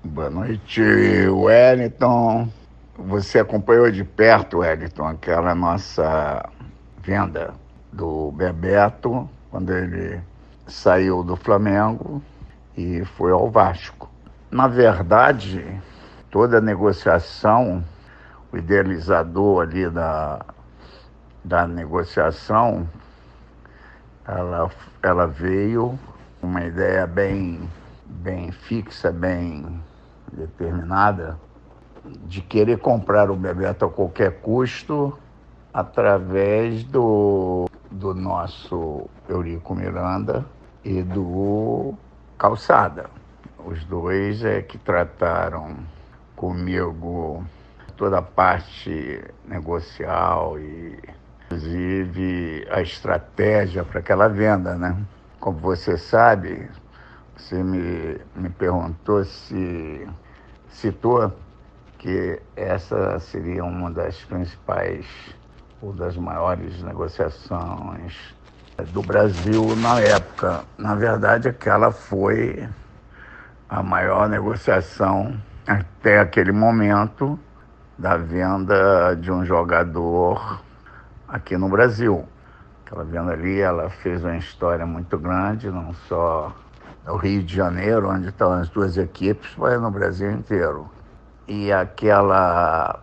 Boa noite, Wellington. Você acompanhou de perto, Wellington, aquela nossa venda do Bebeto, quando ele saiu do Flamengo e foi ao Vasco. Na verdade, toda a negociação, o idealizador ali da negociação, ela veio uma ideia bem fixa, bem determinada, de querer comprar o Bebeto a qualquer custo através do nosso Eurico Miranda e do Calçada. Os dois é que trataram comigo toda a parte negocial e inclusive a estratégia para aquela venda, né? Como você sabe, você me perguntou se citou que essa seria uma das principais ou das maiores negociações do Brasil na época. Na verdade, aquela foi a maior negociação até aquele momento da venda de um jogador aqui no Brasil. Aquela venda ali, ela fez uma história muito grande, não só no Rio de Janeiro, onde estão as duas equipes, mas no Brasil inteiro. E aquela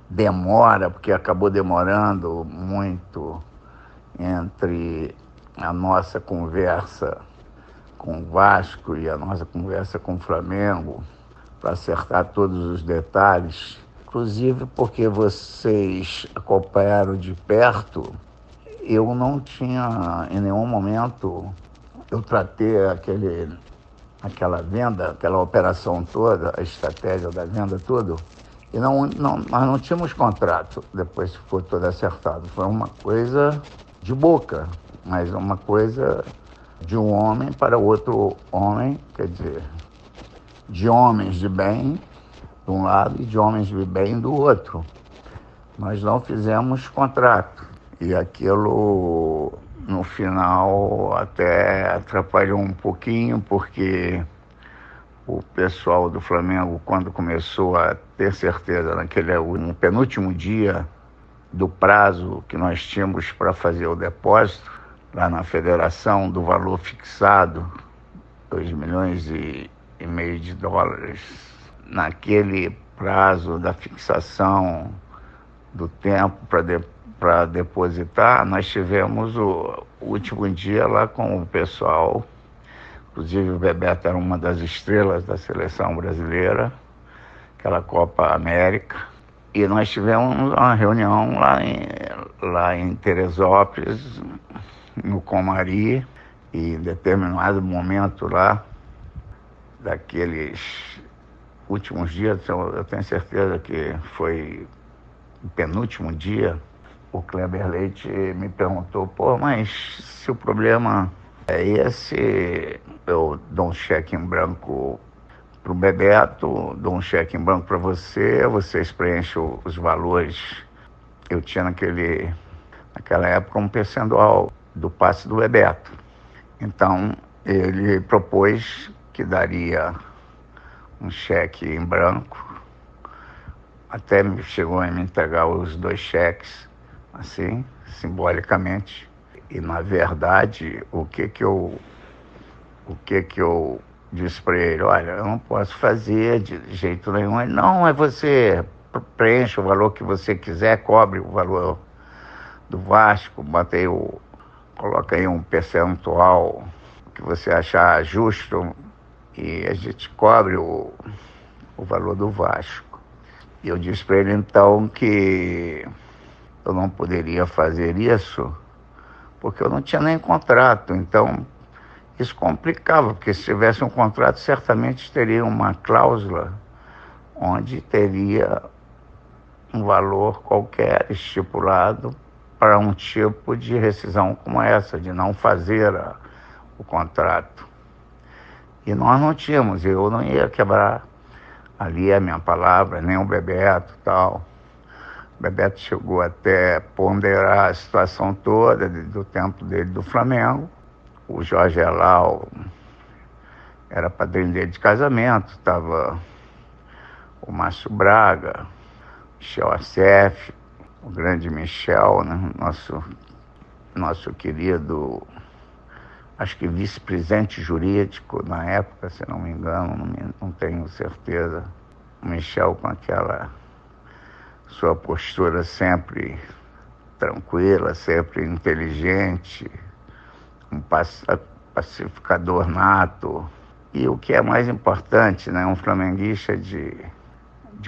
demora, porque acabou demorando muito entre a nossa conversa com o Vasco e a nossa conversa com o Flamengo, para acertar todos os detalhes, inclusive porque vocês acompanharam de perto. Eu não tinha, em nenhum momento, eu tratei aquela venda, aquela operação toda, a estratégia da venda, tudo, e nós não tínhamos contrato depois que foi tudo acertado. Foi uma coisa de boca, mas uma coisa de um homem para outro homem, quer dizer, de homens de bem de um lado e de homens de bem do outro. Nós não fizemos contrato. E aquilo, no final, até atrapalhou um pouquinho, porque o pessoal do Flamengo, quando começou a ter certeza no penúltimo dia do prazo que nós tínhamos para fazer o depósito, lá na federação, do valor fixado, 2,5 milhões de dólares, naquele prazo da fixação do tempo para depositar, nós tivemos o último dia lá com o pessoal. Inclusive o Bebeto era uma das estrelas da seleção brasileira, aquela Copa América. E nós tivemos uma reunião lá em Teresópolis, no Comari, e em determinado momento lá, daqueles últimos dias, eu tenho certeza que foi o penúltimo dia, o Kleber Leite me perguntou, mas se o problema é esse, eu dou um cheque em branco para o Bebeto, dou um cheque em branco para você, vocês preenchem os valores. Eu tinha naquela época um percentual do passe do Bebeto. Então, ele propôs que daria um cheque em branco, até chegou a me entregar os 2 cheques, assim, simbolicamente. E, na verdade, o que eu disse para ele? Olha, eu não posso fazer de jeito nenhum. Ele, não, é você preenche o valor que você quiser, cobre o valor do Vasco, coloca aí um percentual que você achar justo e a gente cobre o valor do Vasco. E eu disse para ele, então, que eu não poderia fazer isso porque eu não tinha nem contrato. Então, isso complicava, porque se tivesse um contrato, certamente teria uma cláusula onde teria um valor qualquer estipulado para um tipo de rescisão como essa, de não fazer o contrato. E nós não tínhamos, eu não ia quebrar ali a minha palavra, nem o Bebeto e tal. O Bebeto chegou até ponderar a situação toda do tempo dele do Flamengo. O Jorge Elal era padrinho dele de casamento, estava o Márcio Braga, Michel Assef, o grande Michel, né? Nosso querido, acho que vice-presidente jurídico na época, se não me engano, não tenho certeza. O Michel com aquela sua postura sempre tranquila, sempre inteligente, um pacificador nato. E o que é mais importante, né, um flamenguista de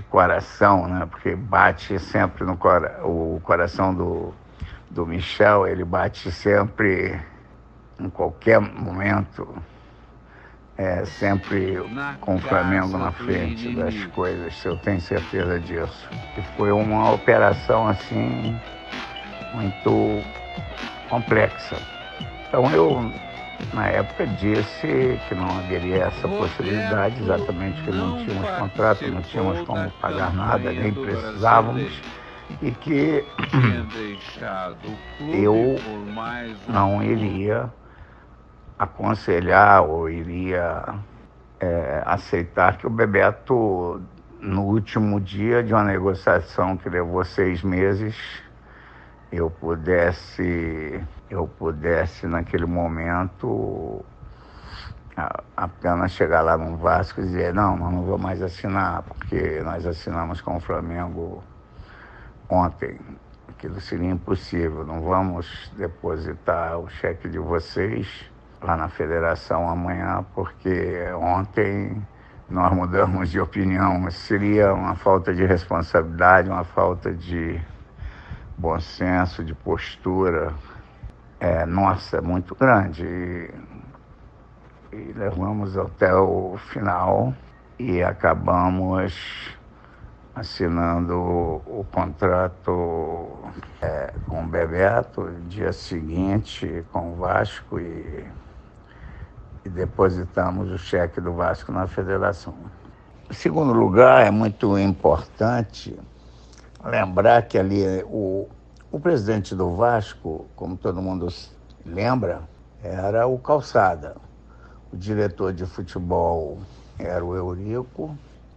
coração, né, porque bate sempre o coração do Michel, ele bate sempre, em qualquer momento, sempre com o Flamengo na frente das coisas, eu tenho certeza disso. E foi uma operação, assim, muito complexa. Então eu, na época, disse que não haveria essa possibilidade, exatamente que não tínhamos contrato, não tínhamos como pagar nada, nem precisávamos, e que eu não iria aconselhar ou iria aceitar que o Bebeto, no último dia de uma negociação que levou 6 meses, eu pudesse naquele momento apenas chegar lá no Vasco e dizer, não vou mais assinar, porque nós assinamos com o Flamengo ontem. Aquilo seria impossível, não vamos depositar o cheque de vocês lá na federação amanhã, porque ontem nós mudamos de opinião. Seria uma falta de responsabilidade, uma falta de bom senso, de postura, muito grande. E levamos até o final e acabamos assinando o contrato com o Bebeto, dia seguinte com o Vasco, e depositamos o cheque do Vasco na federação. Em segundo lugar, é muito importante lembrar que ali o presidente do Vasco, como todo mundo lembra, era o Calçada. O diretor de futebol era o Eurico.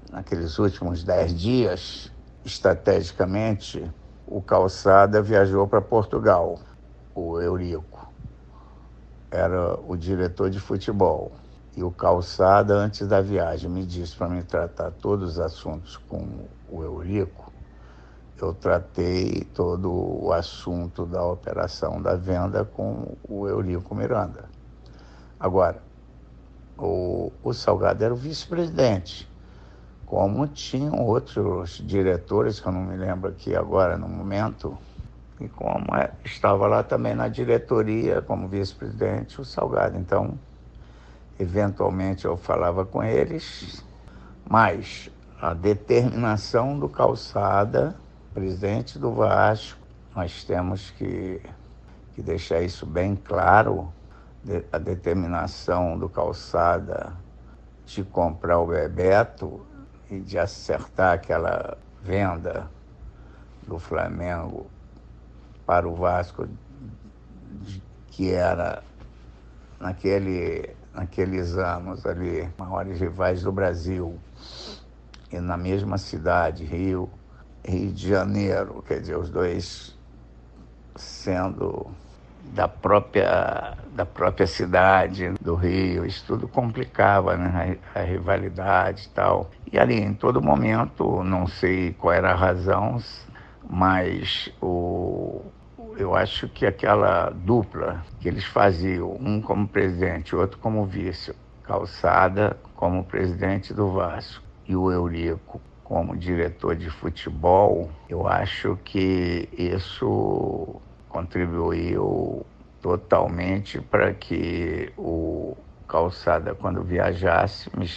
Naqueles últimos 10 dias, estrategicamente, o Calçada viajou para Portugal. O Eurico era o diretor de futebol. E o Calçada, antes da viagem, me disse para me tratar todos os assuntos com o Eurico. Eu tratei todo o assunto da operação da venda com o Eurico Miranda. Agora, o Salgado era o vice-presidente, como tinham outros diretores, que eu não me lembro aqui agora no momento, e como estava lá também na diretoria como vice-presidente o Salgado. Então, eventualmente eu falava com eles, mas a determinação do Calçada, presidente do Vasco, nós temos que deixar isso bem claro, a determinação do Calçada de comprar o Bebeto e de acertar aquela venda do Flamengo para o Vasco, que era, naqueles anos ali, maiores rivais do Brasil, e na mesma cidade, Rio de Janeiro, quer dizer, os dois sendo da própria cidade do Rio, isso tudo complicava, né, a rivalidade e tal. E ali, em todo momento, não sei qual era a razão, mas eu acho que aquela dupla que eles faziam, um como presidente, outro como vice, Calçada como presidente do Vasco e o Eurico como diretor de futebol, eu acho que isso contribuiu totalmente para que o Calçada, quando viajasse, me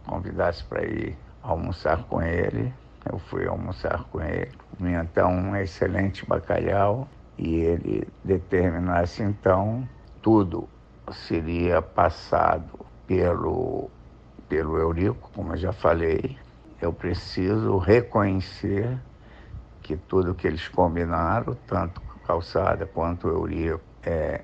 convidasse para ir almoçar com ele. Eu fui almoçar com ele, comi então um excelente bacalhau, e ele determinasse então tudo seria passado pelo Eurico, como eu já falei. Eu preciso reconhecer que tudo que eles combinaram, tanto Calçada quanto o Eurico,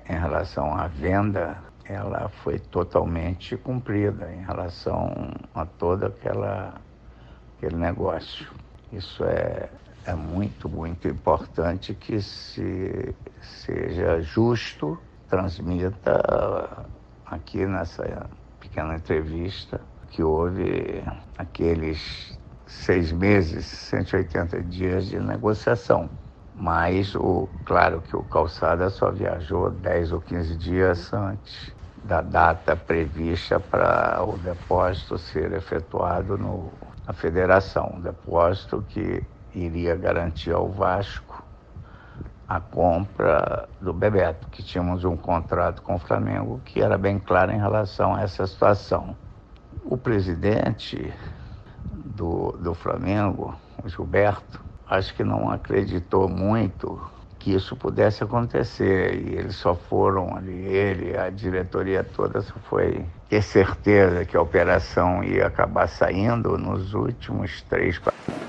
em relação à venda ela foi totalmente cumprida em relação a todo aquele negócio. Isso é muito, muito importante que seja justo, transmita aqui nessa pequena entrevista que houve aqueles 6 meses, 180 dias de negociação. Mas, claro que o Calçada só viajou 10 ou 15 dias antes da data prevista para o depósito ser efetuado na federação. Um depósito que iria garantir ao Vasco a compra do Bebeto, que tínhamos um contrato com o Flamengo que era bem claro em relação a essa situação. O presidente do Flamengo, o Gilberto, acho que não acreditou muito que isso pudesse acontecer, e eles só foram ali, a diretoria toda só foi ter certeza que a operação ia acabar saindo nos últimos 3, 4